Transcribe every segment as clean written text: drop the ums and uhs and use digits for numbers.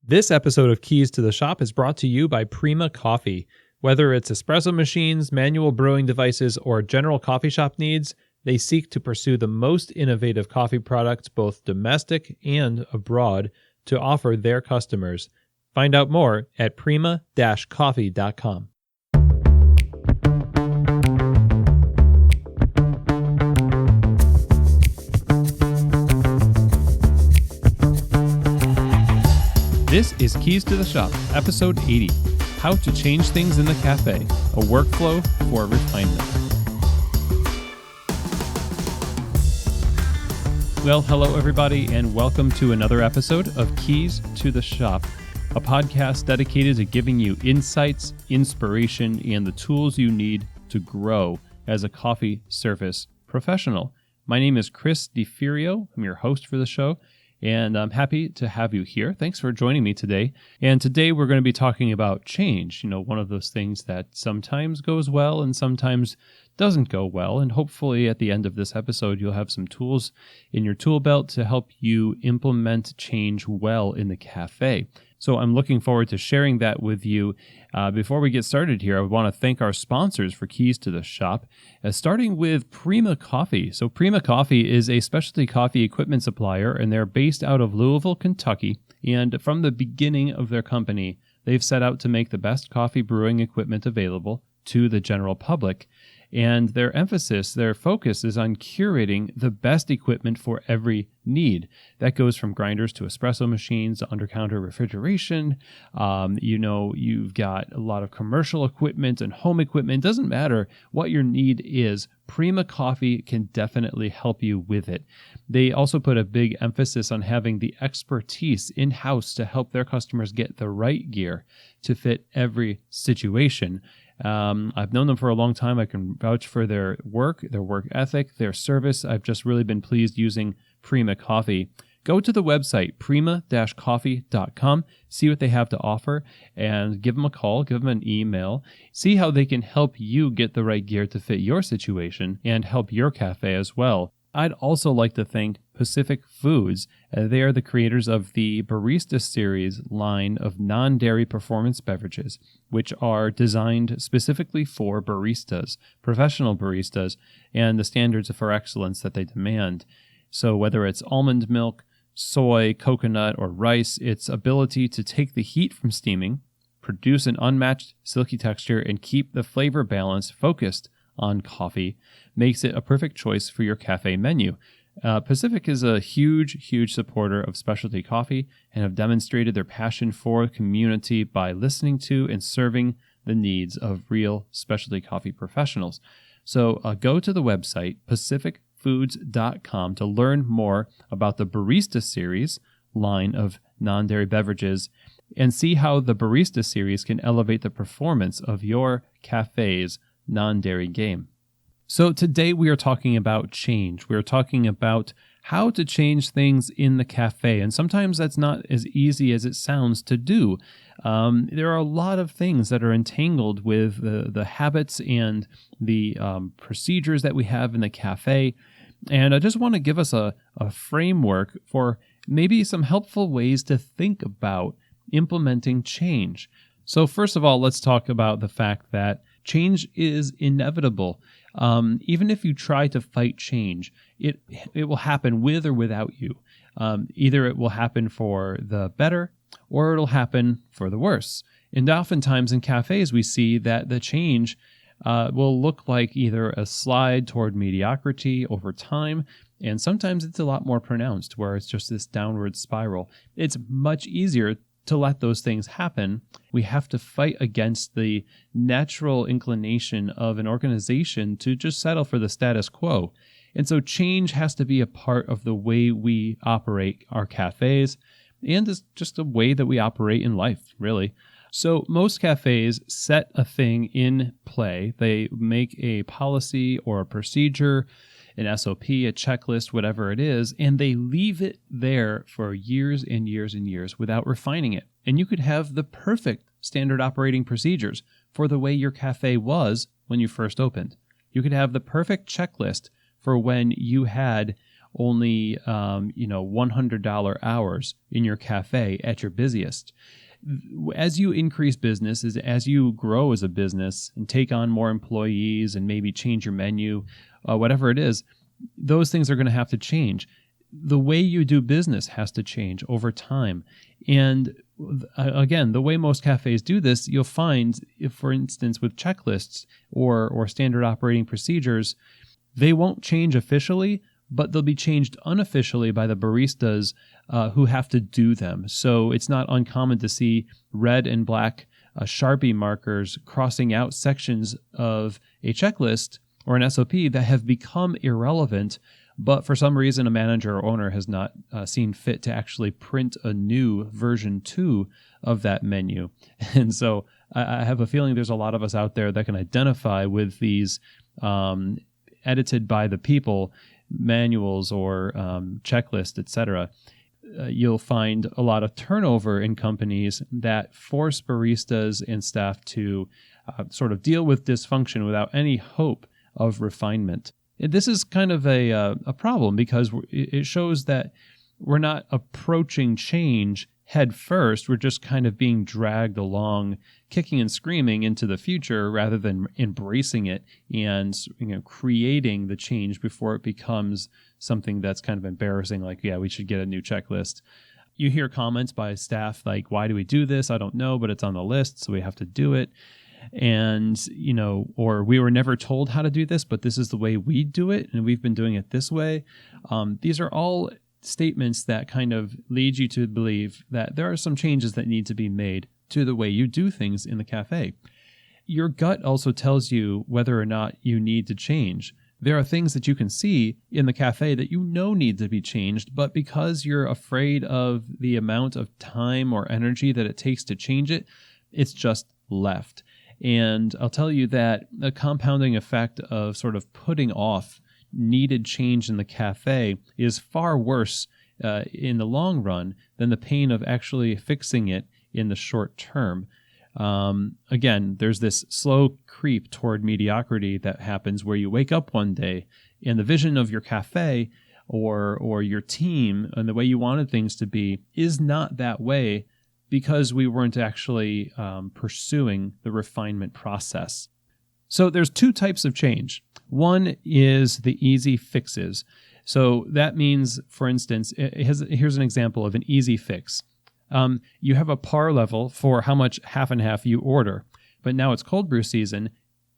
This episode of Keys to the Shop is brought to you by Prima Coffee. Whether it's espresso machines, manual brewing devices, or general coffee shop needs, they seek to pursue the most innovative coffee products, both domestic and abroad, to offer their customers. Find out more at prima-coffee.com. This is Keys to the Shop, episode 80, How to Change Things in the Cafe, a workflow for refinement. Well, hello everybody, and welcome to another episode of Keys to the Shop, a podcast dedicated to giving you insights, inspiration, and the tools you need to grow as a coffee service professional. My name is Chris DeFirio. I'm your host for the show, and I'm happy to have you here. Thanks for joining me today. And today we're going to be talking about change. You know, one of those things that sometimes goes well and sometimes doesn't go well. And hopefully at the end of this episode, you'll have some tools in your tool belt to help you implement change well in the cafe. So I'm looking forward to sharing that with you. Before we get started here, I want to thank our sponsors for Keys to the Shop, starting with Prima Coffee. So Prima Coffee is a specialty coffee equipment supplier, and they're based out of Louisville, Kentucky. And from the beginning of their company, they've set out to make the best coffee brewing equipment available to the general public. And their focus is on curating the best equipment for every need. That goes from grinders to espresso machines to under-counter refrigeration. You've got a lot of commercial equipment and home equipment. It doesn't matter what your need is. Prima Coffee can definitely help you with it. They also put a big emphasis on having the expertise in-house to help their customers get the right gear to fit every situation. I've known them for a long time. I can vouch for their work ethic, their service. I've just really been pleased using Prima Coffee. Go to the website, prima-coffee.com, see what they have to offer, and give them a call, give them an email, see how they can help you get the right gear to fit your situation and help your cafe as well. I'd also like to thank Pacific Foods. They are the creators of the Barista Series line of non-dairy performance beverages, which are designed specifically for baristas, professional baristas, and the standards for excellence that they demand. So whether it's almond milk, soy, coconut, or rice, its ability to take the heat from steaming, produce an unmatched silky texture, and keep the flavor balance focused on coffee makes it a perfect choice for your cafe menu. Pacific is a huge supporter of specialty coffee and have demonstrated their passion for community by listening to and serving the needs of real specialty coffee professionals. So go to the website, pacificfoods.com, to learn more about the Barista Series line of non-dairy beverages and see how the Barista Series can elevate the performance of your cafe's non-dairy game. So today we are talking about change. We are talking about how to change things in the cafe. And sometimes that's not as easy as it sounds to do. There are a lot of things that are entangled with the habits and the procedures that we have in the cafe. And I just want to give us a framework for maybe some helpful ways to think about implementing change. So first of all, let's talk about the fact that change is inevitable. Even if you try to fight change, it will happen with or without you. Either it will happen for the better or it'll happen for the worse. And oftentimes in cafes, we see that the change will look like either a slide toward mediocrity over time, and sometimes it's a lot more pronounced where it's just this downward spiral. It's much easier to let those things happen. We have to fight against the natural inclination of an organization to just settle for the status quo. And so change has to be a part of the way we operate our cafes, and it's just a way that we operate in life, really. So most cafes set a thing in play. They make a policy or a procedure, an SOP, a checklist, whatever it is, and they leave it there for years and years and years without refining it. And you could have the perfect standard operating procedures for the way your cafe was when you first opened. You could have the perfect checklist for when you had only $100 hours in your cafe at your busiest. As you increase business, as you grow as a business and take on more employees and maybe change your menu, whatever it is, those things are going to have to change. The way you do business has to change over time. And again, the way most cafes do this, you'll find, if, for instance, with checklists or standard operating procedures, they won't change officially, but they'll be changed unofficially by the baristas who have to do them. So it's not uncommon to see red and black Sharpie markers crossing out sections of a checklist or an SOP that have become irrelevant, but for some reason a manager or owner has not seen fit to actually print a new version 2 of that menu. And so I have a feeling there's a lot of us out there that can identify with these edited by the people manuals or checklists, etc. You'll find a lot of turnover in companies that force baristas and staff to sort of deal with dysfunction without any hope of refinement. This is kind of a problem because it shows that we're not approaching change head first. We're just kind of being dragged along, kicking and screaming into the future rather than embracing it and creating the change before it becomes something that's kind of embarrassing, like, yeah, we should get a new checklist. You hear comments by staff like, why do we do this? I don't know, but it's on the list, so we have to do it. And, or we were never told how to do this, but this is the way we do it, and we've been doing it this way. These are all statements that kind of lead you to believe that there are some changes that need to be made to the way you do things in the cafe. Your gut also tells you whether or not you need to change. There are things that you can see in the cafe that need to be changed, but because you're afraid of the amount of time or energy that it takes to change it, it's just left. And I'll tell you that the compounding effect of sort of putting off needed change in the cafe is far worse in the long run than the pain of actually fixing it in the short term. Again, there's this slow creep toward mediocrity that happens where you wake up one day and the vision of your cafe or your team and the way you wanted things to be is not that way because we weren't actually pursuing the refinement process. So there's two types of change. One is the easy fixes. So that means, for instance, here's an example of an easy fix. You have a par level for how much half and half you order, but now it's cold brew season,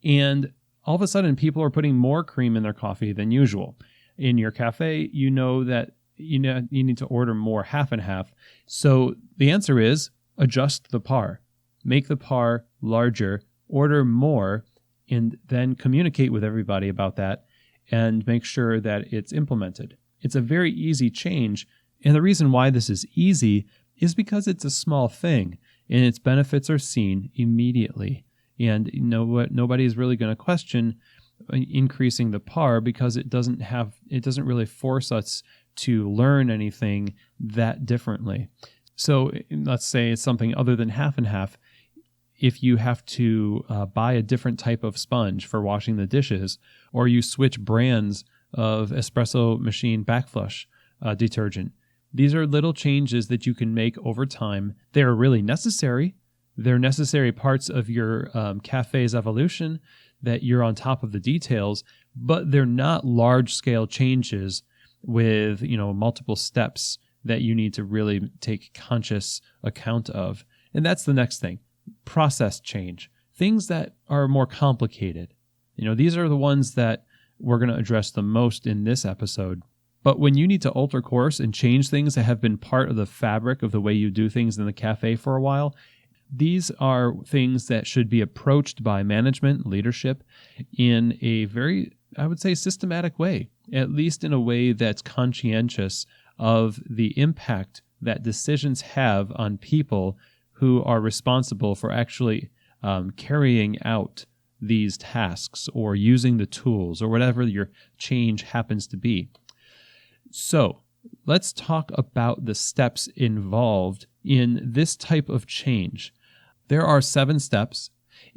and all of a sudden people are putting more cream in their coffee than usual. In your cafe, you know that you need to order more half and half. So the answer is adjust the par. Make the par larger, order more, and then communicate with everybody about that and make sure that it's implemented. It's a very easy change, and the reason why this is easy is because it's a small thing, and its benefits are seen immediately. And nobody's really going to question increasing the par because it doesn't really force us to learn anything that differently. So let's say it's something other than half and half. If you have to buy a different type of sponge for washing the dishes, or you switch brands of espresso machine backflush detergent, these are little changes that you can make over time. They're really necessary. They're necessary parts of your cafe's evolution, that you're on top of the details, but they're not large-scale changes with multiple steps that you need to really take conscious account of. And that's the next thing. Process change, things that are more complicated. These are the ones that we're going to address the most in this episode. But when you need to alter course and change things that have been part of the fabric of the way you do things in the cafe for a while, these are things that should be approached by management, leadership, in a very, I would say, systematic way, at least in a way that's conscientious of the impact that decisions have on people who are responsible for actually carrying out these tasks or using the tools or whatever your change happens to be. So let's talk about the steps involved in this type of change. There are 7 steps,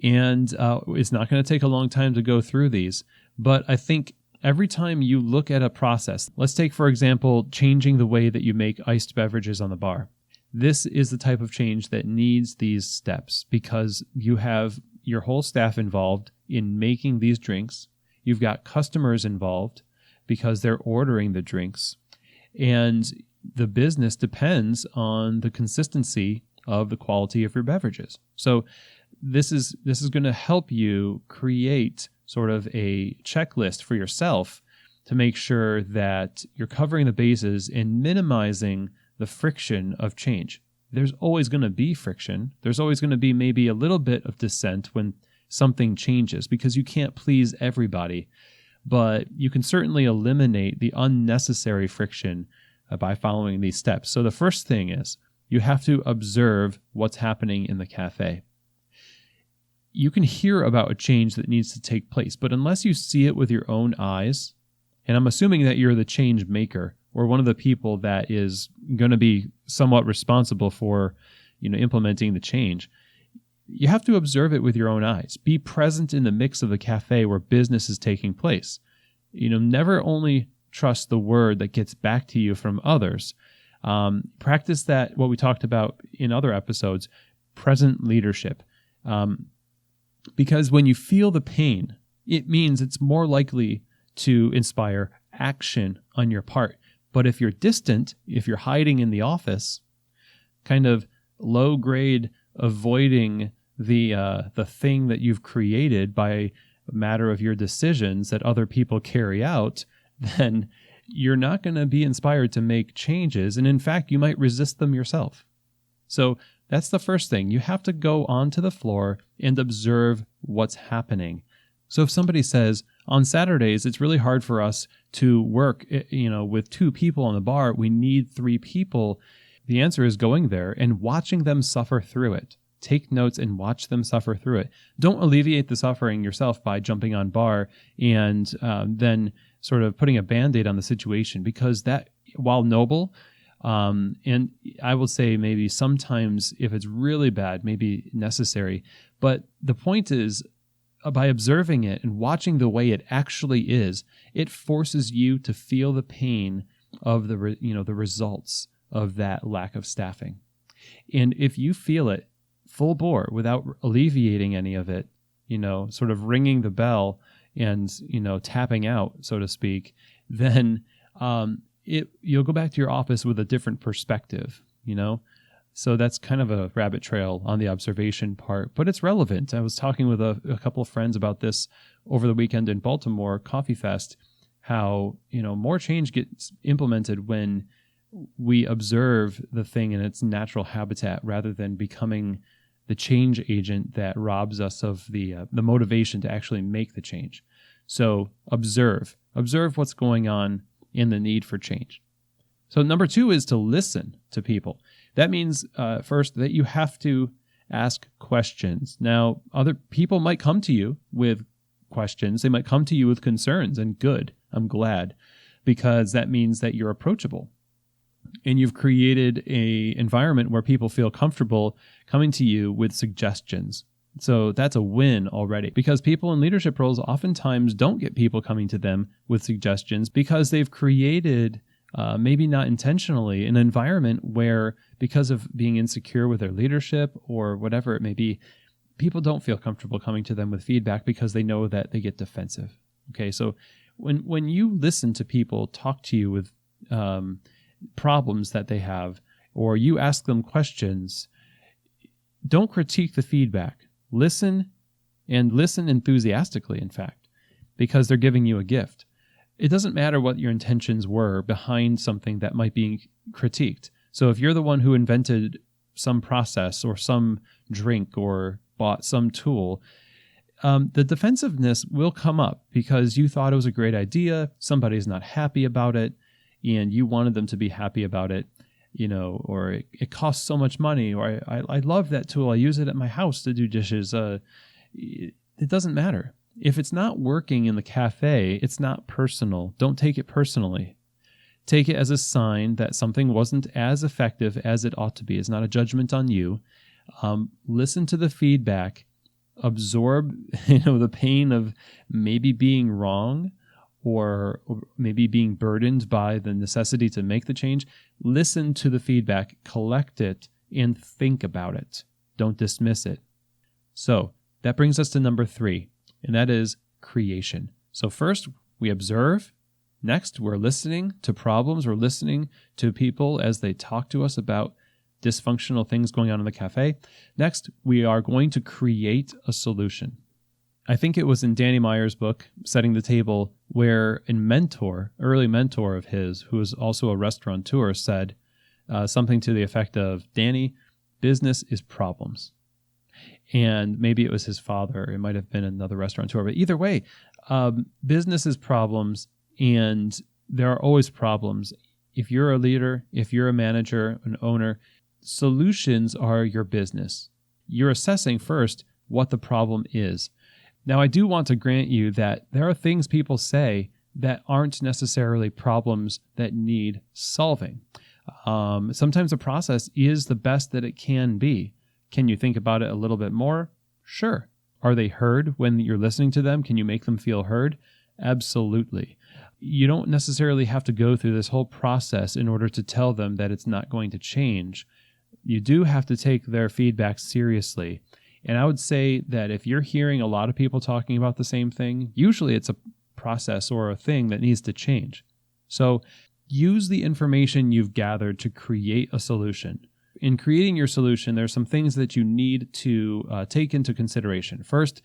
and it's not going to take a long time to go through these, but I think every time you look at a process, let's take, for example, changing the way that you make iced beverages on the bar. This is the type of change that needs these steps because you have your whole staff involved in making these drinks. You've got customers involved because they're ordering the drinks. And the business depends on the consistency of the quality of your beverages. So this is going to help you create sort of a checklist for yourself to make sure that you're covering the bases and minimizing the friction of change. There's always going to be friction. There's always going to be maybe a little bit of dissent when something changes because you can't please everybody. But you can certainly eliminate the unnecessary friction by following these steps. So the first thing is you have to observe what's happening in the cafe. You can hear about a change that needs to take place, but unless you see it with your own eyes, and I'm assuming that you're the change maker or one of the people that is going to be somewhat responsible for, implementing the change, you have to observe it with your own eyes. Be present in the mix of the cafe where business is taking place. Never only trust the word that gets back to you from others. Practice that, what we talked about in other episodes, present leadership. Because when you feel the pain, it means it's more likely to inspire action on your part. But if you're distant, if you're hiding in the office, kind of low grade, avoiding the thing that you've created by a matter of your decisions that other people carry out, then you're not going to be inspired to make changes. And in fact, you might resist them yourself. So that's the first thing. You have to go onto the floor and observe what's happening. So if somebody says, on Saturdays, it's really hard for us to work, with 2 people on the bar, we need 3 people. The answer is going there and watching them suffer through it. Take notes and watch them suffer through it. Don't alleviate the suffering yourself by jumping on bar and then sort of putting a Band-Aid on the situation, because that, while noble, and I will say maybe sometimes if it's really bad, maybe necessary. But the point is, by observing it and watching the way it actually is, it forces you to feel the pain of the results of that lack of staffing. And if you feel it full bore without alleviating any of it, sort of ringing the bell and, tapping out, so to speak, then you'll go back to your office with a different perspective, So that's kind of a rabbit trail on the observation part, but it's relevant. I was talking with a couple of friends about this over the weekend in Baltimore, Coffee Fest, how, more change gets implemented when we observe the thing in its natural habitat rather than becoming the change agent that robs us of the motivation to actually make the change. So observe what's going on in the need for change. So number 2 is to listen to people. That means, first, that you have to ask questions. Now, other people might come to you with questions. They might come to you with concerns, and good, I'm glad, because that means that you're approachable. And you've created an environment where people feel comfortable coming to you with suggestions. So that's a win already, because people in leadership roles oftentimes don't get people coming to them with suggestions because they've created, maybe not intentionally, an environment where, because of being insecure with their leadership or whatever it may be, people don't feel comfortable coming to them with feedback because they know that they get defensive. Okay, so when you listen to people talk to you with problems that they have, or you ask them questions, don't critique the feedback. Listen enthusiastically, in fact, because they're giving you a gift. It doesn't matter what your intentions were behind something that might be critiqued. So if you're the one who invented some process or some drink or bought some tool, the defensiveness will come up because you thought it was a great idea, somebody's not happy about it, and you wanted them to be happy about it, or it costs so much money, or I love that tool, I use it at my house to do dishes. It doesn't matter. If it's not working in the cafe, it's not personal. Don't take it personally. Take it as a sign that something wasn't as effective as it ought to be. It's not a judgment on you. Listen to the feedback. Absorb, the pain of maybe being wrong, or maybe being burdened by the necessity to make the change, listen to the feedback, collect it, and think about it. Don't dismiss it. So that brings us to number 3, and that is creation. So first, we observe. Next, we're listening to problems. We're listening to people as they talk to us about dysfunctional things going on in the cafe. Next, we are going to create a solution. I think it was in Danny Meyer's book, Setting the Table, where early mentor of his, who was also a restaurateur, said something to the effect of, Danny, business is problems. And maybe it was his father. It might have been another restaurateur. But either way, business is problems, and there are always problems. If you're a leader, if you're a manager, an owner, solutions are your business. You're assessing first what the problem is. Now, I do want to grant you that there are things people say that aren't necessarily problems that need solving. Sometimes the process is the best that it can be. Can you think about it a little bit more? Sure. Are they heard when you're listening to them? Can you make them feel heard? Absolutely. You don't necessarily have to go through this whole process in order to tell them that it's not going to change. You do have to take their feedback seriously. And I would say that if you're hearing a lot of people talking about the same thing, usually it's a process or a thing that needs to change. So use the information you've gathered to create a solution. In creating your solution, there's some things that you need to take into consideration. First,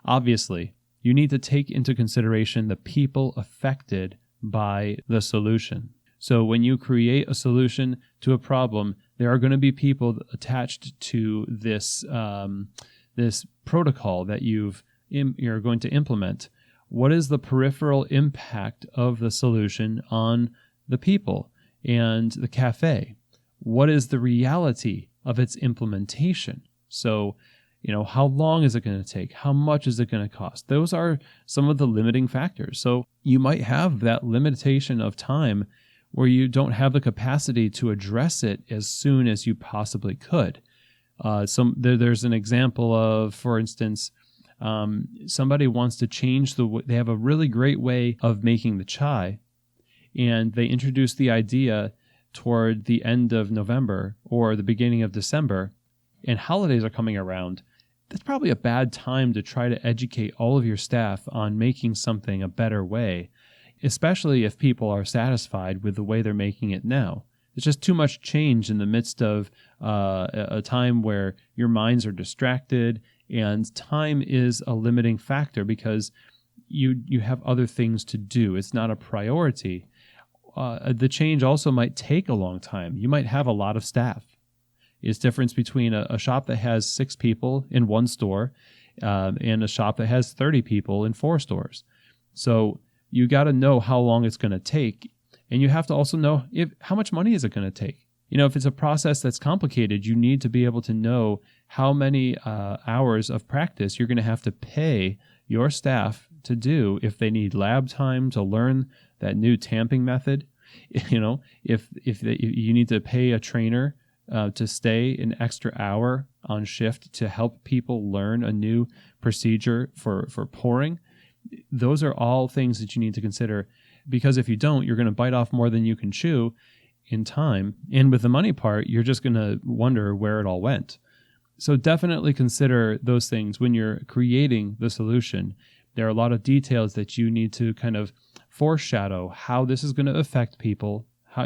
obviously, you need to take into consideration the people affected by the solution. So when you create a solution to a problem, there are going to be people attached to this this protocol that you're going to implement. What is the peripheral impact of the solution on the people and the cafe? What is the reality of its implementation? So, how long is it going to take? How much is it going to cost? Those are some of the limiting factors. So you might have that limitation of time where you don't have the capacity to address it as soon as you possibly could. There's an example of, for instance, somebody wants to change they have a really great way of making the chai, and they introduce the idea toward the end of November or the beginning of December, and holidays are coming around. That's probably a bad time to try to educate all of your staff on making something a better way, especially if people are satisfied with the way they're making it now. It's just too much change in the midst of a time where your minds are distracted, and time is a limiting factor because you have other things to do. It's not a priority. The change also might take a long time. You might have a lot of staff. It's difference between a shop that has 6 people in one store and a shop that has 30 people in 4 stores. So you got to know how long it's going to take, and you have to also know how much money is it going to take. If it's a process that's complicated, you need to be able to know how many hours of practice you're going to have to pay your staff to do if they need lab time to learn that new tamping method. If you need to pay a trainer to stay an extra hour on shift to help people learn a new procedure for pouring. Those are all things that you need to consider, because if you don't, you're going to bite off more than you can chew in time. And with the money part, you're just going to wonder where it all went. So definitely consider those things when you're creating the solution. There are a lot of details that you need to kind of foreshadow how this is going to affect people. How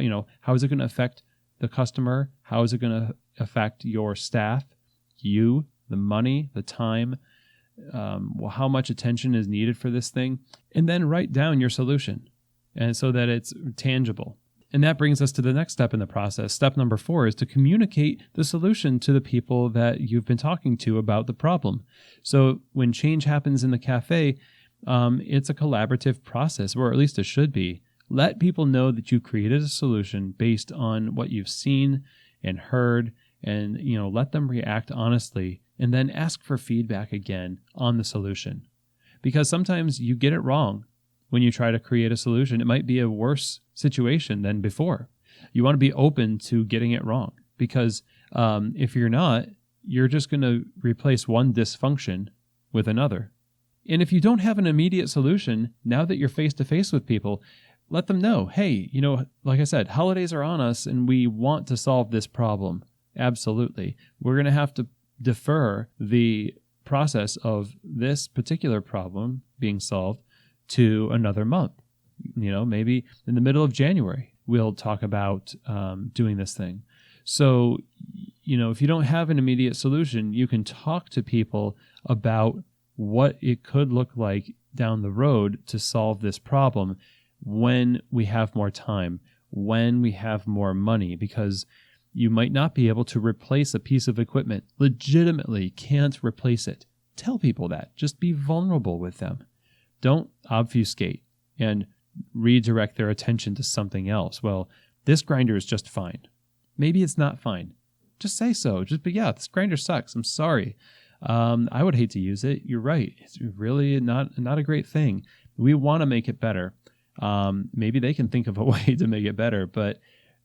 is it going to affect the customer? How is it going to affect your staff, you, the money, the time? How much attention is needed for this thing? And then write down your solution, and so that it's tangible. And that brings us to the next step in the process. Step number 4 is to communicate the solution to the people that you've been talking to about the problem. So when change happens in the cafe, it's a collaborative process, or at least it should be. Let people know that you created a solution based on what you've seen and heard, and let them react honestly, and then ask for feedback again on the solution. Because sometimes you get it wrong when you try to create a solution. It might be a worse situation than before. You want to be open to getting it wrong, because if you're not, you're just going to replace one dysfunction with another. And if you don't have an immediate solution, now that you're face to face with people, let them know, hey, like I said, holidays are on us and we want to solve this problem. Absolutely. We're going to have to defer the process of this particular problem being solved to another month. Maybe in the middle of January, we'll talk about doing this thing. So, if you don't have an immediate solution, you can talk to people about what it could look like down the road to solve this problem when we have more time, when we have more money, because you might not be able to replace a piece of equipment, legitimately can't replace it. Tell people that. Just be vulnerable with them. Don't obfuscate and redirect their attention to something else. Well, this grinder is just fine. Maybe it's not fine. Just say so. But yeah, this grinder sucks. I'm sorry. I would hate to use it. You're right. It's really not a great thing. We want to make it better. Maybe they can think of a way to make it better, but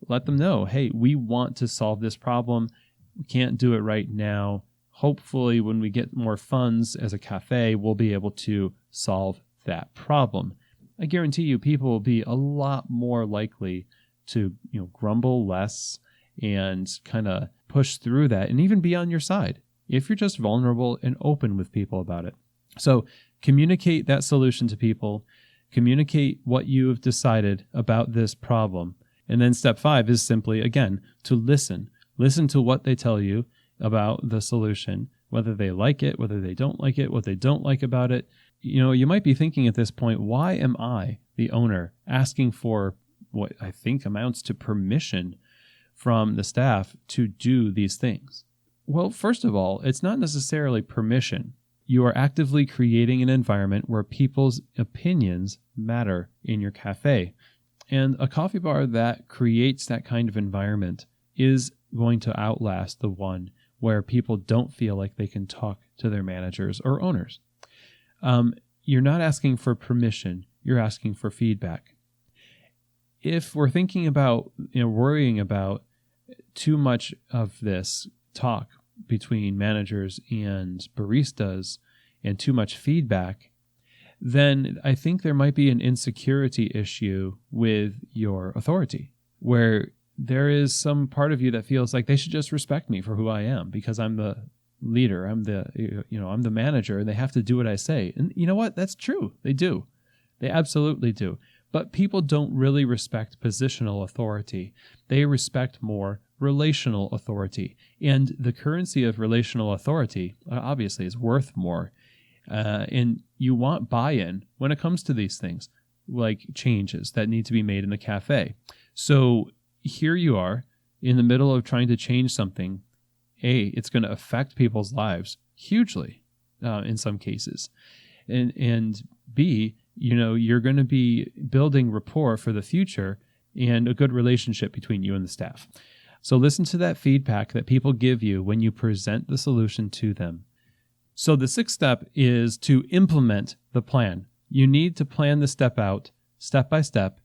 let them know, hey, we want to solve this problem. We can't do it right now. Hopefully, when we get more funds as a cafe, we'll be able to solve that problem. I guarantee you people will be a lot more likely to grumble less and kind of push through that and even be on your side if you're just vulnerable and open with people about it. So communicate that solution to people. Communicate what you've decided about this problem. And then step 5 is simply, again, to listen. Listen to what they tell you about the solution, whether they like it, whether they don't like it, what they don't like about it. You might be thinking at this point, why am I, the owner, asking for what I think amounts to permission from the staff to do these things? Well, first of all, it's not necessarily permission. You are actively creating an environment where people's opinions matter in your cafe. And a coffee bar that creates that kind of environment is going to outlast the one where people don't feel like they can talk to their managers or owners. You're not asking for permission. You're asking for feedback. If we're thinking about, worrying about too much of this talk between managers and baristas and too much feedback, then I think there might be an insecurity issue with your authority, where there is some part of you that feels like they should just respect me for who I am because I'm the leader, I'm the manager, and they have to do what I say. And you know what? That's true. They do. They absolutely do. But people don't really respect positional authority. They respect more relational authority. And the currency of relational authority, obviously, is worth more. And you want buy-in when it comes to these things, like changes that need to be made in the cafe. So here you are in the middle of trying to change something. A, it's going to affect people's lives hugely in some cases. And B, you're going to be building rapport for the future and a good relationship between you and the staff. So listen to that feedback that people give you when you present the solution to them. So the 6th step is to implement the plan. You need to plan the step out step by step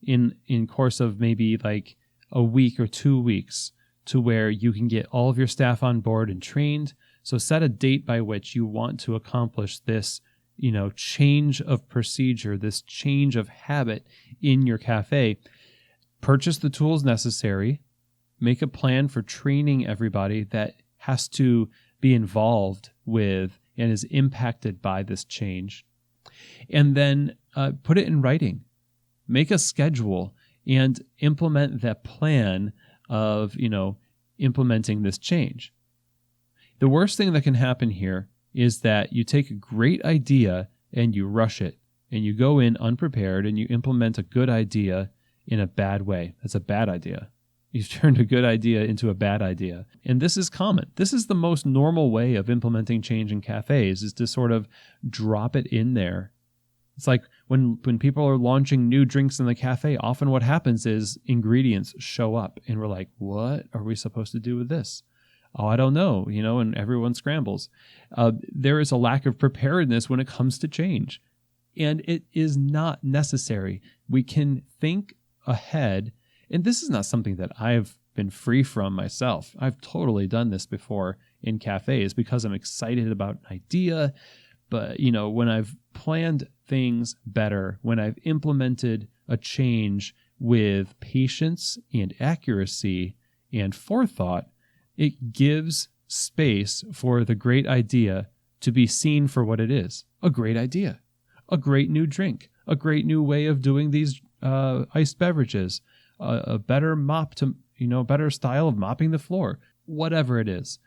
in course of maybe like a week or 2 weeks to where you can get all of your staff on board and trained. So set a date by which you want to accomplish this, change of procedure, this change of habit in your cafe. Purchase the tools necessary. Make a plan for training everybody that has to be involved with and is impacted by this change. And then put it in writing. Make a schedule and implement that plan of, implementing this change. The worst thing that can happen here is that you take a great idea and you rush it and you go in unprepared and you implement a good idea in a bad way. That's a bad idea. You've turned a good idea into a bad idea. And this is common. This is the most normal way of implementing change in cafes, is to sort of drop it in there. It's like when people are launching new drinks in the cafe, often what happens is ingredients show up and we're like, what are we supposed to do with this? Oh, I don't know, and everyone scrambles. There is a lack of preparedness when it comes to change. And it is not necessary. We can think ahead. And this is not something that I've been free from myself. I've totally done this before in cafes because I'm excited about an idea. But, when I've planned things better, when I've implemented a change with patience and accuracy and forethought, it gives space for the great idea to be seen for what it is. A great idea, a great new drink, a great new way of doing these iced beverages, a better better style of mopping the floor, whatever it is.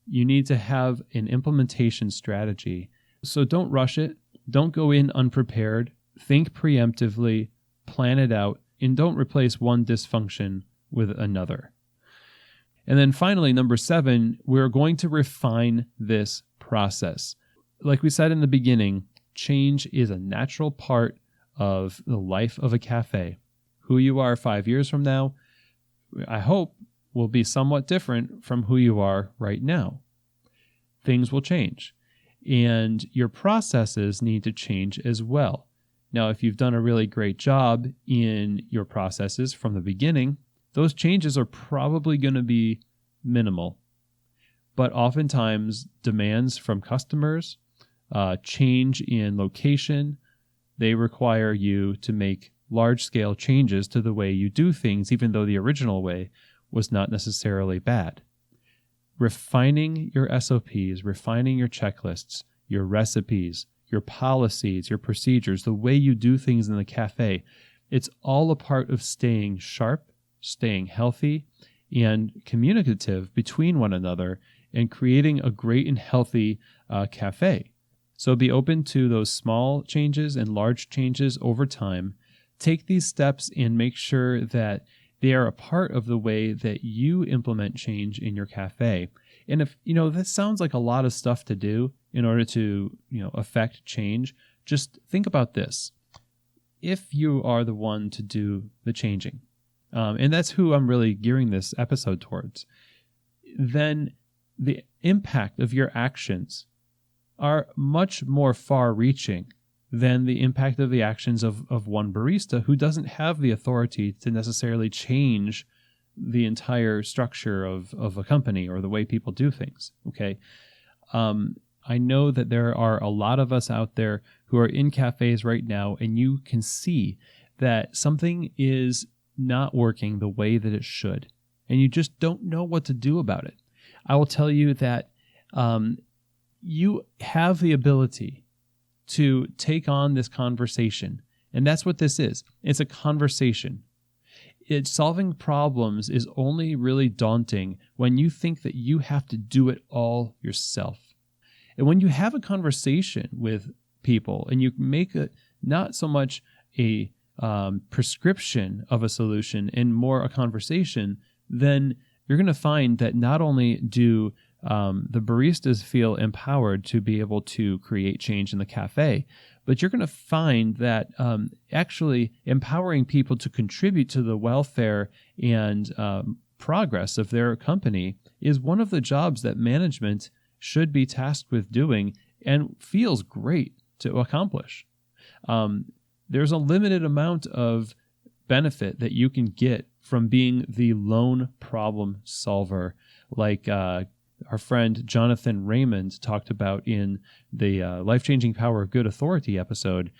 You need to have an implementation strategy. So don't rush it. Don't go in unprepared. Think preemptively, plan it out, and don't replace one dysfunction with another. And then finally, number 7, we're going to refine this process. Like we said in the beginning, change is a natural part of the life of a cafe. Who you are 5 years from now, I hope, will be somewhat different from who you are right now. Things will change, and your processes need to change as well. Now, if you've done a really great job in your processes from the beginning, those changes are probably going to be minimal. But oftentimes, demands from customers, change in location, they require you to make large-scale changes to the way you do things, even though the original way was not necessarily bad. Refining your SOPs, refining your checklists, your recipes, your policies, your procedures, the way you do things in the cafe, it's all a part of staying sharp, staying healthy, and communicative between one another and creating a great and healthy cafe. So be open to those small changes and large changes over time. Take these steps and make sure that they are a part of the way that you implement change in your cafe. And if, this sounds like a lot of stuff to do in order to, affect change, just think about this. If you are the one to do the changing, and that's who I'm really gearing this episode towards, then the impact of your actions are much more far-reaching than the impact of the actions of one barista who doesn't have the authority to necessarily change the entire structure of a company or the way people do things, okay? I know that there are a lot of us out there who are in cafes right now, and you can see that something is not working the way that it should, and you just don't know what to do about it. I will tell you that you have the ability to take on this conversation, and that's what this is. It's a conversation. Solving problems is only really daunting when you think that you have to do it all yourself. And when you have a conversation with people and you make it not so much a prescription of a solution and more a conversation, then you're going to find that not only do the baristas feel empowered to be able to create change in the cafe, but you're going to find that actually empowering people to contribute to the welfare and progress of their company is one of the jobs that management should be tasked with doing and feels great to accomplish. There's a limited amount of benefit that you can get from being the lone problem solver, like our friend Jonathan Raymond talked about in the Life-Changing Power of Good Authority episode.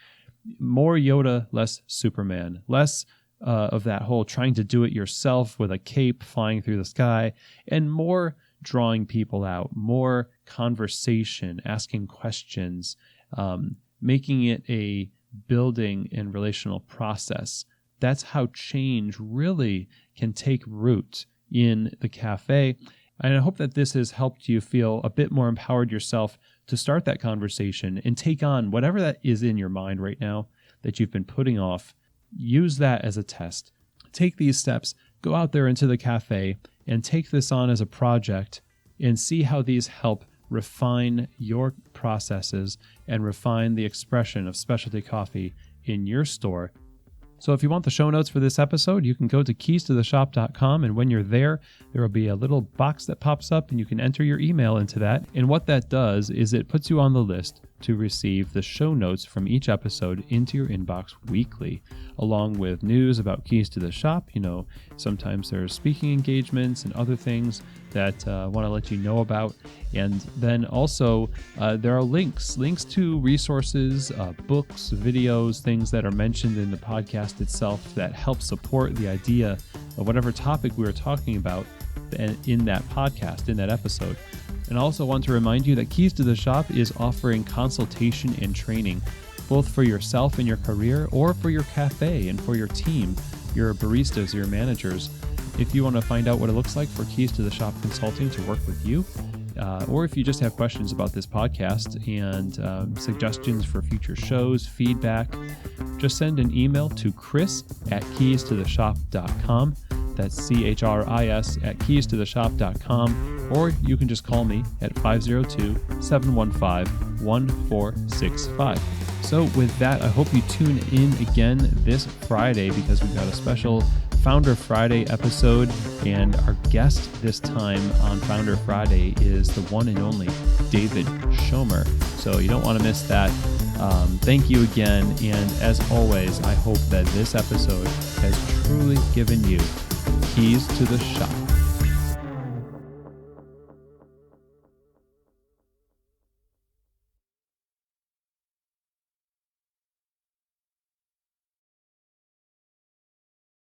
More Yoda, less Superman, less of that whole trying to do it yourself with a cape flying through the sky, and more drawing people out, more conversation, asking questions, making it a building and relational process. That's how change really can take root in the cafe. And I hope that this has helped you feel a bit more empowered yourself to start that conversation and take on whatever that is in your mind right now that you've been putting off. Use that as a test. Take these steps, go out there into the cafe, and take this on as a project and see how these help refine your processes and refine the expression of specialty coffee in your store. So if you want the show notes for this episode, you can go to keystotheshop.com, and when you're there, there will be a little box that pops up and you can enter your email into that. And what that does is it puts you on the list to receive the show notes from each episode into your inbox weekly, along with news about Keys to the Shop. Sometimes there's speaking engagements and other things that I want to let you know about. And then also there are links to resources, books, videos, things that are mentioned in the podcast itself that help support the idea of whatever topic we were talking about in that podcast, in that episode. And I also want to remind you that Keys to the Shop is offering consultation and training, both for yourself and your career, or for your cafe and for your team, your baristas, your managers. If you want to find out what it looks like for Keys to the Shop Consulting to work with you, or if you just have questions about this podcast and suggestions for future shows, feedback, just send an email to chris@keystotheshop.com. That's chris@keystotheshop.com, or you can just call me at 502-715-1465. So with that, I hope you tune in again this Friday, because we've got a special Founder Friday episode, and our guest this time on Founder Friday is the one and only David Schomer. So you don't want to miss that. Thank you again, and as always, I hope that this episode has truly given you keys to the shop.